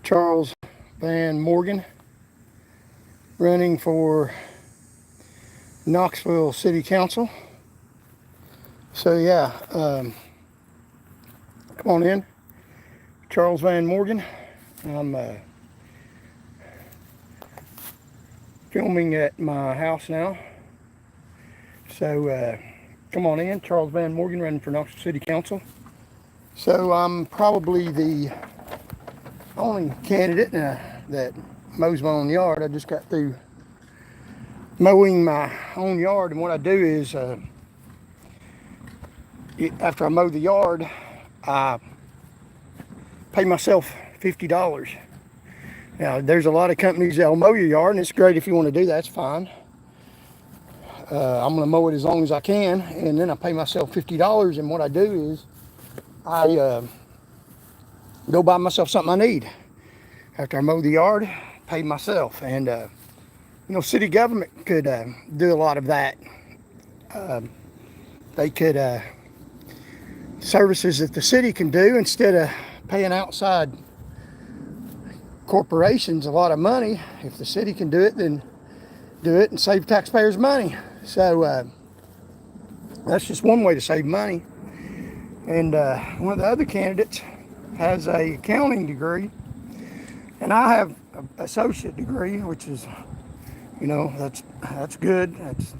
Charles Van Morgan, running for Knoxville City Council. So yeah, come on in. Charles Van Morgan. I'm filming at my house now. So come on in. Charles Van Morgan, running for Knoxville City Council. So I'm probably the only candidate that mows my own yard. I just got through mowing my own yard, and what I do is after I mow the yard, I pay myself $50. Now, there's a lot of companies that'll mow your yard, and it's great if you want to do that. It's fine. I'm going to mow it as long as I can, and then I pay myself $50. And what I do is I go buy myself something I need. After I mow the yard, pay myself. And city government could do a lot of that. They could services that the city can do instead of paying outside corporations a lot of money. If the city can do it, then do it and save taxpayers money. So that's just one way to save money. And one of the other candidates has a accounting degree, and I have an associate degree, which is, that's good. That's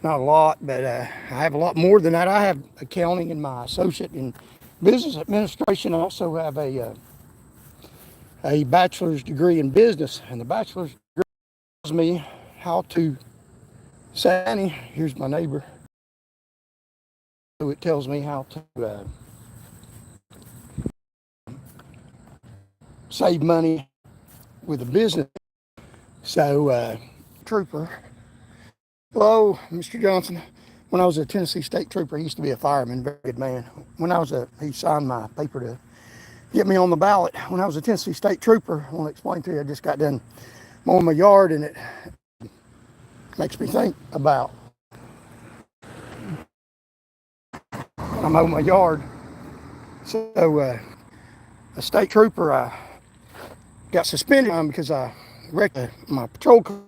not a lot, but I have a lot more than that. I have accounting and my associate in business administration. I also have a bachelor's degree in business, and the bachelor's degree tells me how to save money. Here's my neighbor. So it tells me how to save money with a business. So, trooper. Hello, Mr. Johnson. When I was a Tennessee State Trooper, he used to be a fireman, very good man. He signed my paper to get me on the ballot. When I was a Tennessee State Trooper, I want to explain to you, I just got done mowing my yard, and it makes me think about when I mow my yard. So, a state trooper, I got suspended because I wrecked my patrol car.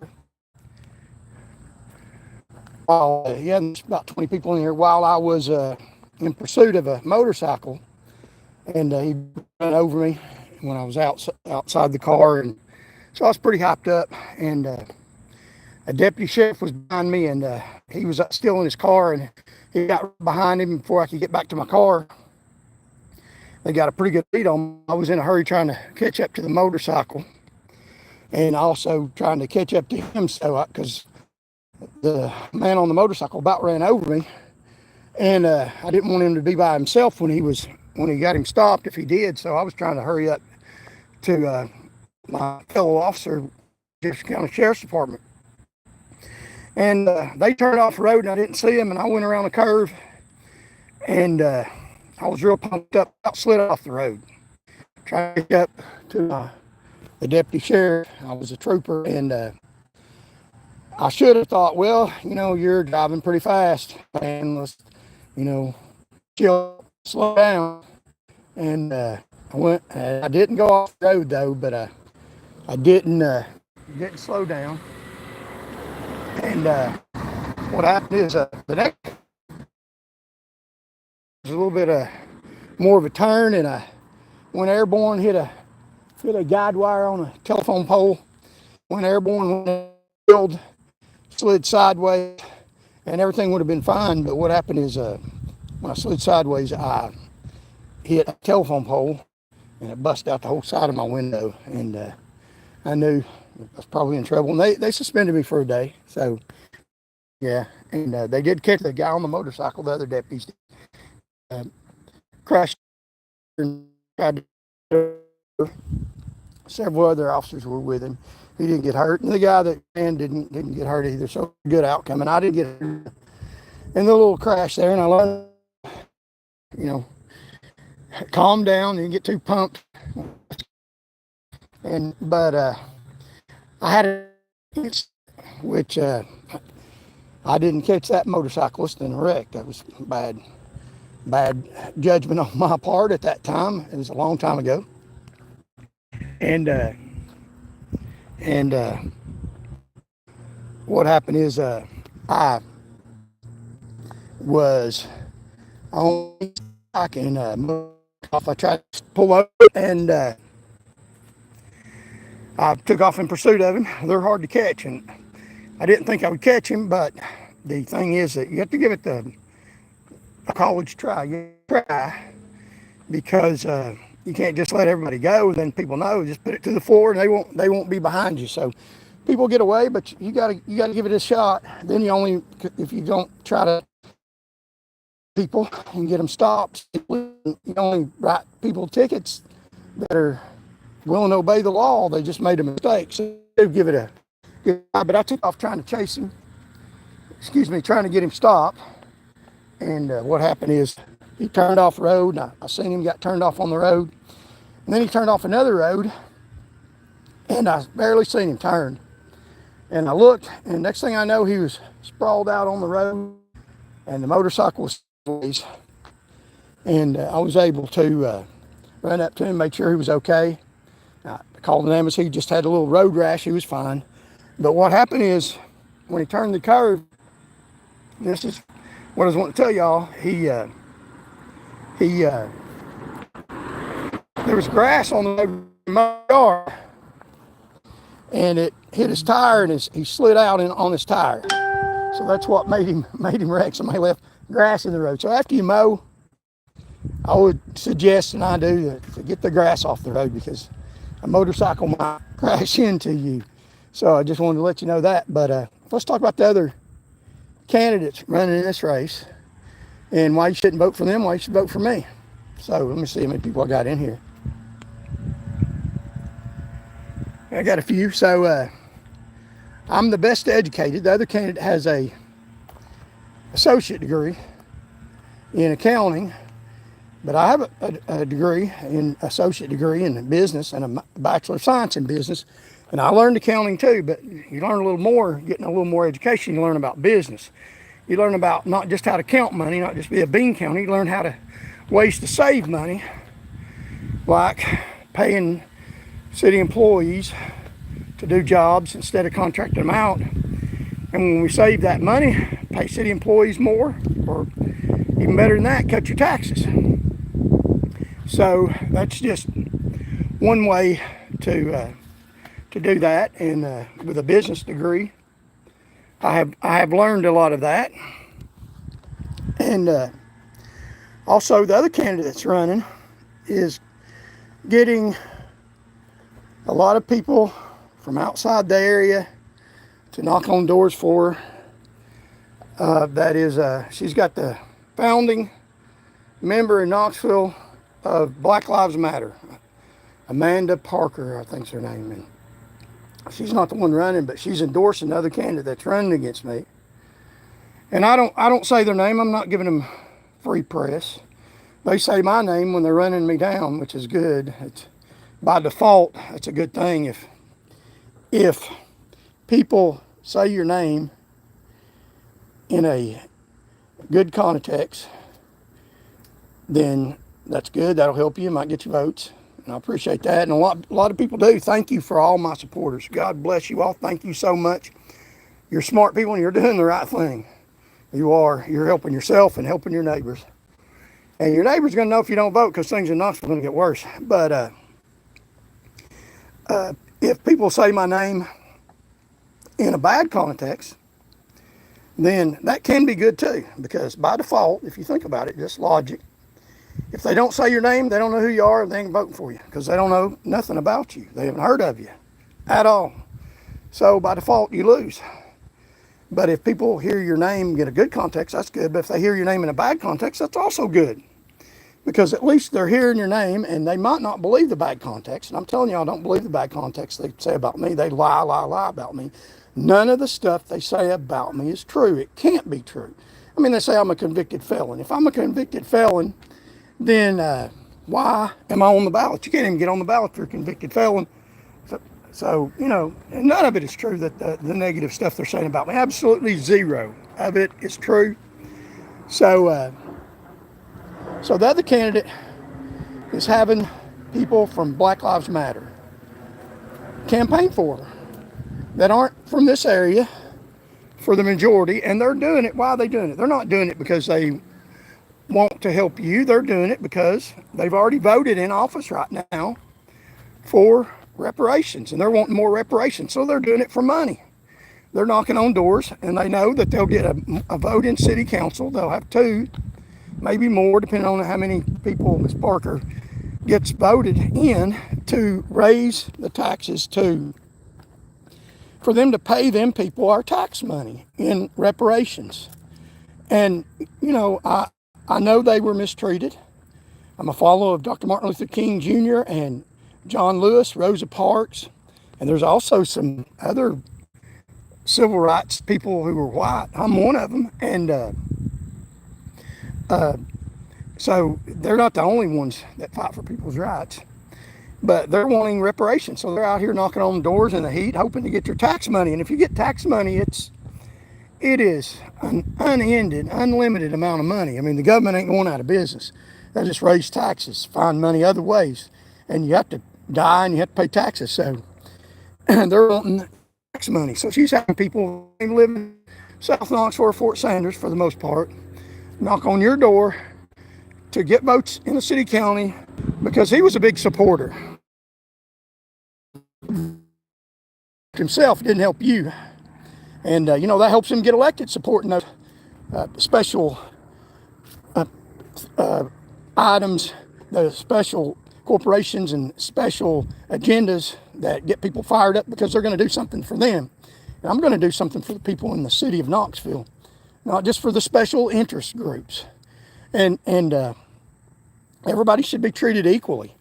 There's about 20 people in here while I was in pursuit of a motorcycle, and he ran over me when I was outside the car, and so I was pretty hyped up. And a deputy sheriff was behind me, and he was still in his car, and he got behind him before I could get back to my car. They got a pretty good lead on me. I was in a hurry trying to catch up to the motorcycle, and also trying to catch up to him, because the man on the motorcycle about ran over me, and I didn't want him to be by himself when he got him stopped, if he did. So I was trying to hurry up to my fellow officer, Jefferson County Sheriff's Department. And they turned off the road, and I didn't see them, and I went around the curve, and I was real pumped up, slid off the road, trying to get up to the deputy sheriff. I was a trooper, and I should have thought, well, you're driving pretty fast, and let's, chill, slow down. And I didn't go off the road though, but I didn't slow down. And what happened is the next was a little bit more of a turn, and I went airborne, hit a guide wire on a telephone pole, went airborne, slid sideways, and everything would have been fine. But what happened is when I slid sideways, I hit a telephone pole, and it busted out the whole side of my window, and I knew I was probably in trouble. And they suspended me for a day. So yeah, and they did catch the guy on the motorcycle. The other deputies crashed, and tried to, several other officers were with him. He didn't get hurt, and the guy that ran didn't get hurt either. So good outcome, and I didn't get hurt in the little crash there. And I learned, calm down and get too pumped. But I had a which I didn't catch that motorcyclist in a wreck. That was bad judgment on my part at that time. It was a long time ago. And what happened is I was on back and off. I tried to pull over and I took off in pursuit of him. They're hard to catch, and I didn't think I would catch him, but the thing is that you have to give it a college try. You try because you can't just let everybody go. Then people know. Just put it to the floor, and they won't be behind you. So people get away, but you gotta give it a shot. Then you only, if you don't try to people and get them stopped, you only write people tickets that are willing to obey the law. They just made a mistake. So give it a good try. But I took off trying to chase him. Trying to get him stopped. And what happened is he turned off the road. And I seen him got turned off on the road. And then he turned off another road. And I barely seen him turn. And I looked, and next thing I know, he was sprawled out on the road. And the motorcycle was sideways. And I was able to run up to him, make sure he was okay. I called an ambulance. He just had a little road rash. He was fine. But what happened is, when he turned the curve, this is what I was wanting to tell y'all. There was grass on the road in my yard, and it hit his tire, and he slid out on his tire. So that's what made him wreck. Somebody left grass in the road. So after you mow, I would suggest, and I do, to get the grass off the road, because a motorcycle might crash into you. So I just wanted to let you know that. But let's talk about the other candidates running in this race and why you shouldn't vote for them, why you should vote for me. So let me see how many people I got in here. I got a few. So I'm the best educated. The other candidate has a associate degree in accounting, but I have a degree, associate degree in business, and a Bachelor of Science in business. And I learned accounting too, but you learn a little more, getting a little more education, you learn about business. You learn about not just how to count money, not just be a bean counter, you learn how to ways to save money, like paying city employees to do jobs instead of contracting them out. And when we save that money, pay city employees more, or even better than that, cut your taxes. So that's just one way to do that. And with a business degree, I have learned a lot of that. And also the other candidate that's running is getting a lot of people from outside the area to knock on doors for her. That is, she's got the founding member in Knoxville of Black Lives Matter, Amanda Parker, I think's her name. And she's not the one running, but she's endorsing the other candidate that's running against me. And I don't say their name. I'm not giving them free press. They say my name when they're running me down, which is good. It's by default. It's a good thing if people say your name in a good context, then that's good. That'll help you. It might get you votes. And I appreciate that. And a lot of people do. Thank you for all my supporters. God bless you all. Thank you so much. You're smart people and you're doing the right thing. You are. You're helping yourself and helping your neighbors. And your neighbor's going to know if you don't vote, because things in Knoxville are going to get worse. But if people say my name in a bad context, then that can be good too. Because by default, if you think about it, just logic, if they don't say your name, they don't know who you are, and they ain't voting for you, because they don't know nothing about you. They haven't heard of you at all. So by default, you lose. But if people hear your name in a good context, that's good. But if they hear your name in a bad context, that's also good. Because at least they're hearing your name, and they might not believe the bad context. And I'm telling y'all, don't believe the bad context they say about me. They lie about me. None of the stuff they say about me is true. It can't be true. I mean, they say I'm a convicted felon. If I'm a convicted felon, then why am I on the ballot? You can't even get on the ballot if you're a convicted felon. So you know, and none of it is true, that the negative stuff they're saying about me. Absolutely zero of it is true. So the other candidate is having people from Black Lives Matter campaign for her that aren't from this area for the majority, and they're doing it. Why are they doing it? They're not doing it because they want to help you. They're doing it because they've already voted in office right now for reparations, and they're wanting more reparations. So they're doing it for money. They're knocking on doors, and they know that they'll get a vote in city council. They'll have two, maybe more, depending on how many people Ms. Parker gets voted in, to raise the taxes for them to pay them people our tax money in reparations. And, I know they were mistreated. I'm a follower of Dr. Martin Luther King Jr. and John Lewis, Rosa Parks, and there's also some other civil rights people who were white. I'm one of them, and so they're not the only ones that fight for people's rights, but they're wanting reparations. So they're out here knocking on doors in the heat, hoping to get your tax money. And if you get tax money, it is an unended, unlimited amount of money. I mean, the government ain't going out of business. They just raise taxes, find money other ways, and you have to die and you have to pay taxes. So they're wanting tax money. So she's having people live in South Knoxville or Fort Sanders, for the most part, knock on your door to get votes in the city county, because he was a big supporter himself. Didn't help you, and that helps him get elected, supporting those special items, the special corporations and special agendas that get people fired up because they're going to do something for them. And I'm going to do something for the people in the city of Knoxville, not just for the special interest groups. And everybody should be treated equally.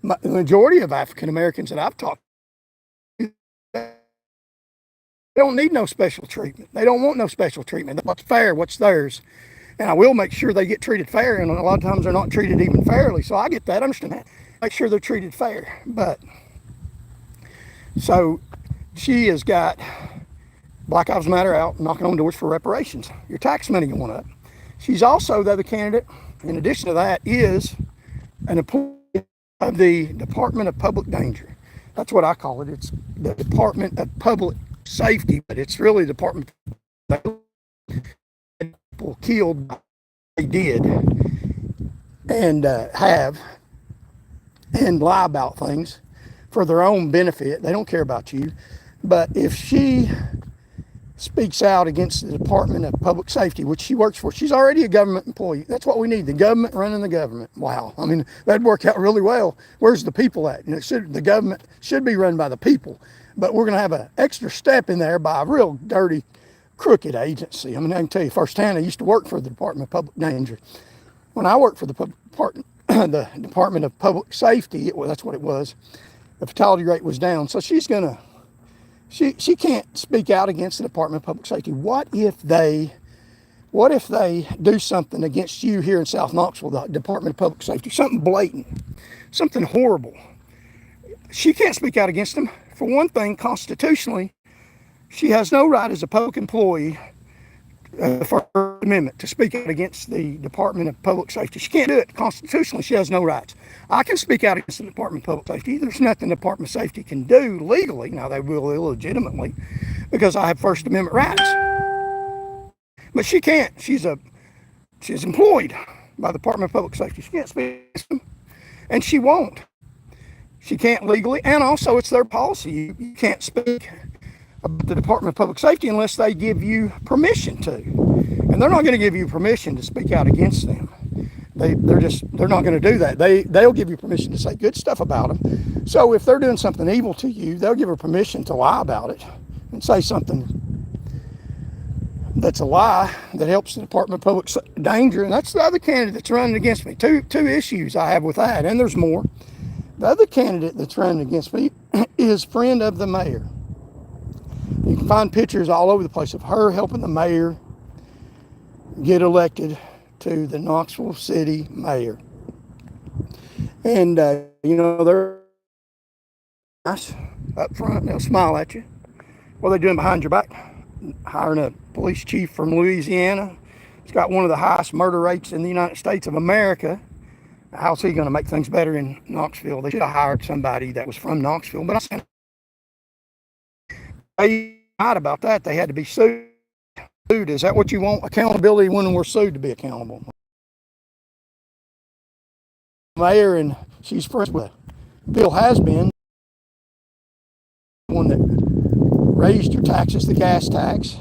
The majority of African Americans that I've talked to, they don't need no special treatment. They don't want no special treatment. What's fair, what's theirs. And I will make sure they get treated fair, and a lot of times they're not treated even fairly. So I get that, I understand that. Make sure they're treated fair. But, so she has got Black Lives Matter out knocking on doors for reparations. Your tax money going up. She's also, the other candidate, in addition to that, is an employee of the Department of Public Danger. That's what I call it. It's the Department of Public Safety, but it's really the Department of people killed, they did, and have, and lie about things for their own benefit. They don't care about you. But if she speaks out against the Department of Public Safety, which she works for, she's already a government employee. That's what we need, the government running the government. Wow. I mean, that'd work out really well. Where's the people at? The government should be run by the people, but we're going to have an extra step in there by a real dirty, crooked agency. I mean, I can tell you firsthand, I used to work for the Department of Public Danger. When I worked for the Department of Public Safety, that's what it was, the fatality rate was down. So she can't speak out against the Department of Public Safety. What if they do something against you here in South Knoxville, the Department of Public Safety, something blatant, something horrible? She can't speak out against them. For one thing, constitutionally, she has no right as a public employee for her amendment to speak out against the Department of Public Safety. She can't do it. Constitutionally, she has no rights. I can speak out against the Department of Public Safety. There's nothing the Department of Safety can do legally. Now, they will illegitimately because I have First Amendment rights. But she can't. She's employed by the Department of Public Safety. She can't speak against them, and she won't. She can't legally, and also it's their policy. You can't speak about the Department of Public Safety unless they give you permission to. And they're not going to give you permission to speak out against them. They're not going to do that. They'll give you permission to say good stuff about them. So if they're doing something evil to you, they'll give her permission to lie about it and say something that's a lie that helps the Department of Public Danger. And that's the other candidate that's running against me. Two issues I have with that, and there's more. The other candidate that's running against me is friend of the mayor. You can find pictures all over the place of her helping the mayor get elected to the Knoxville City mayor. And, they're nice up front. They'll smile at you. What are they doing behind your back? Hiring a police chief from Louisiana. He's got one of the highest murder rates in the United States of America. How's he going to make things better in Knoxville? They should have hired somebody that was from Knoxville. But they lied about that. They had to be sued. Is that what you want? Accountability when we're sued to be accountable. Mayor, and she's friends with Bill has been one that raised your taxes, the gas tax,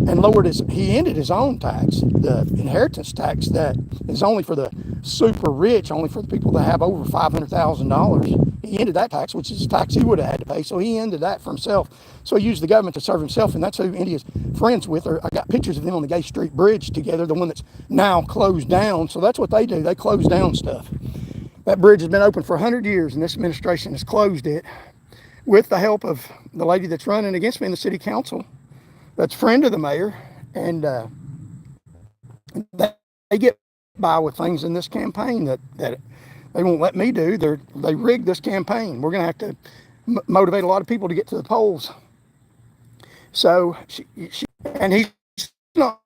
and lowered he ended his own tax, the inheritance tax that is only for the super rich, only for the people that have over $500,000. He ended that tax, which is a tax he would have had to pay. So he ended that for himself. So he used the government to serve himself, and that's who India's friends with. I got pictures of them on the Gay Street Bridge together, the one that's now closed down. So that's what they do. They close down stuff. That bridge has been open for 100 years, and this administration has closed it with the help of the lady that's running against me in the city council, that's a friend of the mayor, and they get by with things in this campaign that they won't let me do. They rigged this campaign. We're going to have to motivate a lot of people to get to the polls. So and he's not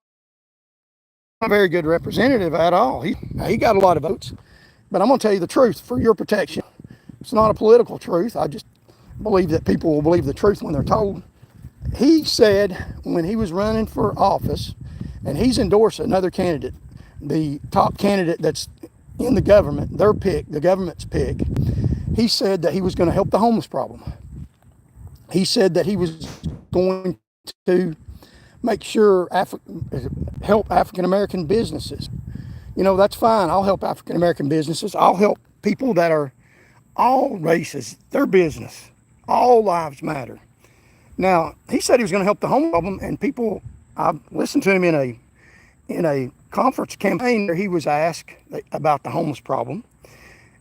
a very good representative at all. He got a lot of votes, but I'm going to tell you the truth for your protection. It's not a political truth. I just believe that people will believe the truth when they're told. He said when he was running for office, and he's endorsed another candidate, the top candidate that's in the government, their pick, the government's pick, he said that he was going to help the homeless problem. He said that he was going to make sure help African-American businesses. You know, that's fine. I'll help African-American businesses. I'll help people that are all races, their business. All lives matter. Now, he said he was going to help the homeless problem, and people, I listened to him in a conference campaign where he was asked about the homeless problem.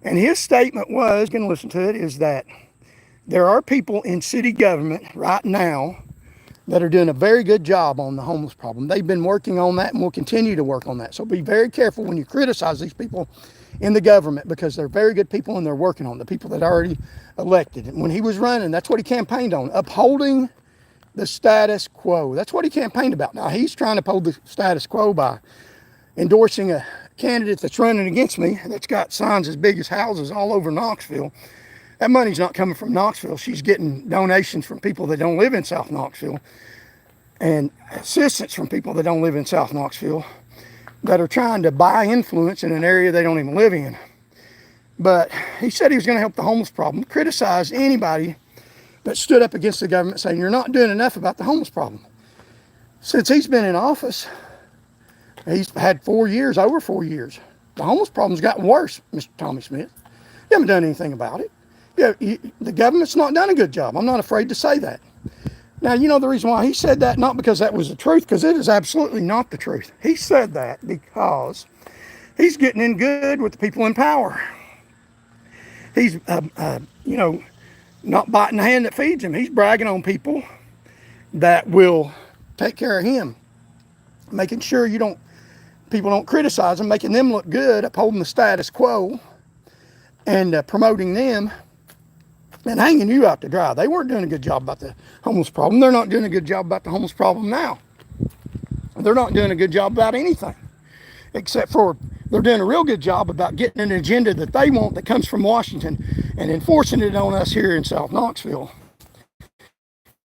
And his statement was, going to listen to it, is that there are people in city government right now that are doing a very good job on the homeless problem. They've been working on that and will continue to work on that. So be very careful when you criticize these people in the government, because they're very good people and they're working on the people that are already elected. And when he was running, that's what he campaigned on, upholding the status quo. That's what he campaigned about. Now, he's trying to uphold the status quo by endorsing a candidate that's running against me that's got signs as big as houses all over Knoxville. That money's not coming from Knoxville. She's getting donations from people that don't live in South Knoxville and assistance from people that don't live in South Knoxville that are trying to buy influence in an area they don't even live in. But he said he was going to help the homeless problem, criticize anybody that stood up against the government saying, you're not doing enough about the homeless problem. Since he's been in office, he's had 4 years, over 4 years. The homeless problem's gotten worse, Mr. Tommy Smith. You haven't done anything about it. The government's not done a good job. I'm not afraid to say that. Now, you know the reason why he said that, not because that was the truth, because it is absolutely not the truth. He said that because he's getting in good with the people in power. He's, not biting the hand that feeds him. He's bragging on people that will take care of him, making sure people don't criticize him, making them look good, upholding the status quo, and promoting them, and hanging you out to dry. They weren't doing a good job about the homeless problem. They're not doing a good job about the homeless problem now. They're not doing a good job about anything, except for they're doing a real good job about getting an agenda that they want that comes from Washington and enforcing it on us here in South Knoxville.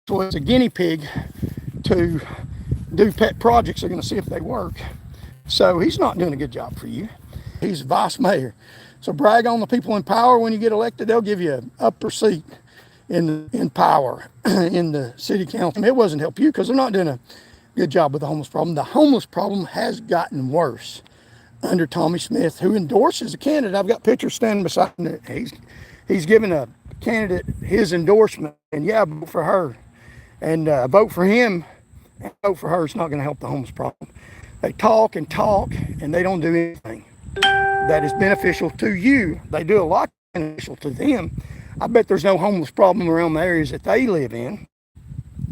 So it's a guinea pig to do pet projects. They're going to see if they work. So he's not doing a good job for you. He's vice mayor. So brag on the people in power. When you get elected, they'll give you an upper seat in power in the city council. It wasn't help you because they're not doing a good job with the homeless problem. The homeless problem has gotten worse under Tommy Smith, who endorses a candidate. I've got pictures standing beside him. He's given a candidate his endorsement, and yeah, vote for her. And vote for him and vote for her is not going to help the homeless problem. They talk, and they don't do anything that is beneficial to you. They do a lot beneficial to them. I bet there's no homeless problem around the areas that they live in.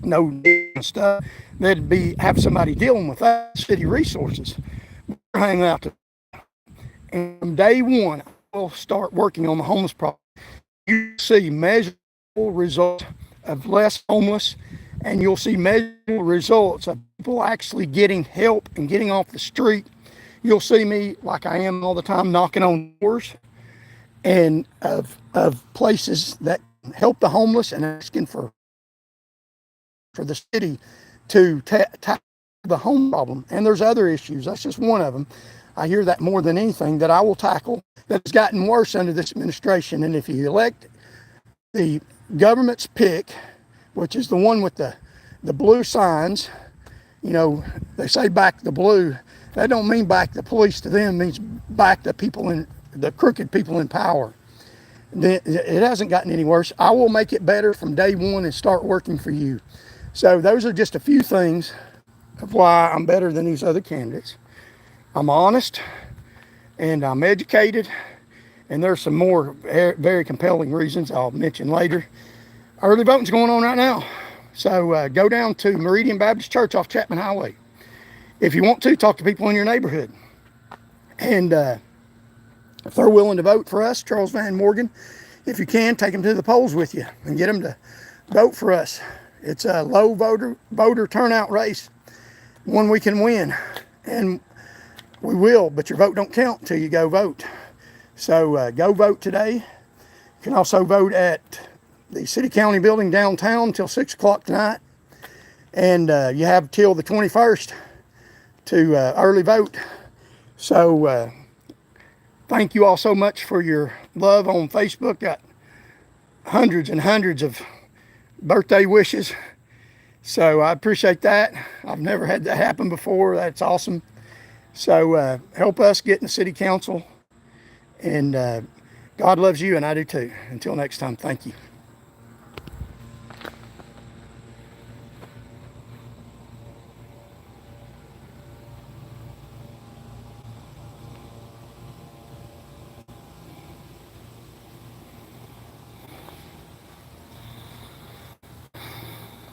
No stuff. They'd have somebody dealing with that, city resources. We're hanging out to, and from day one, we'll start working on the homeless problem. You see measurable results of less homeless, and you'll see measurable results of people actually getting help and getting off the street. You'll see me, like I am all the time, knocking on doors and of places that help the homeless and asking for for the city to tackle the home problem. And there's other issues. That's just one of them. I hear that more than anything that I will tackle that has gotten worse under this administration. And if you elect the government's pick, which is the one with the blue signs, you know, they say back the blue. That don't mean back the police to them. It means back the people in the crooked people in power. It hasn't gotten any worse. I will make it better from day one and start working for you. So those are just a few things of why I'm better than these other candidates. I'm honest and I'm educated, and there's some more very compelling reasons I'll mention later. Early voting's going on right now. So go down to Meridian Baptist Church off Chapman Highway. If you want to, talk to people in your neighborhood. And if they're willing to vote for us, Charles Van Morgan, if you can, take them to the polls with you and get them to vote for us. It's a low voter turnout race, one we can win. And we will, but your vote don't count until you go vote. So go vote today. You can also vote at the City County building downtown till 6 o'clock tonight. And you have till the 21st to early vote. So thank you all so much for your love on Facebook. Got hundreds and hundreds of birthday wishes. So I appreciate that. I've never had that happen before. That's awesome. So help us get in the city council. And God loves you, and I do too. Until next time, thank you.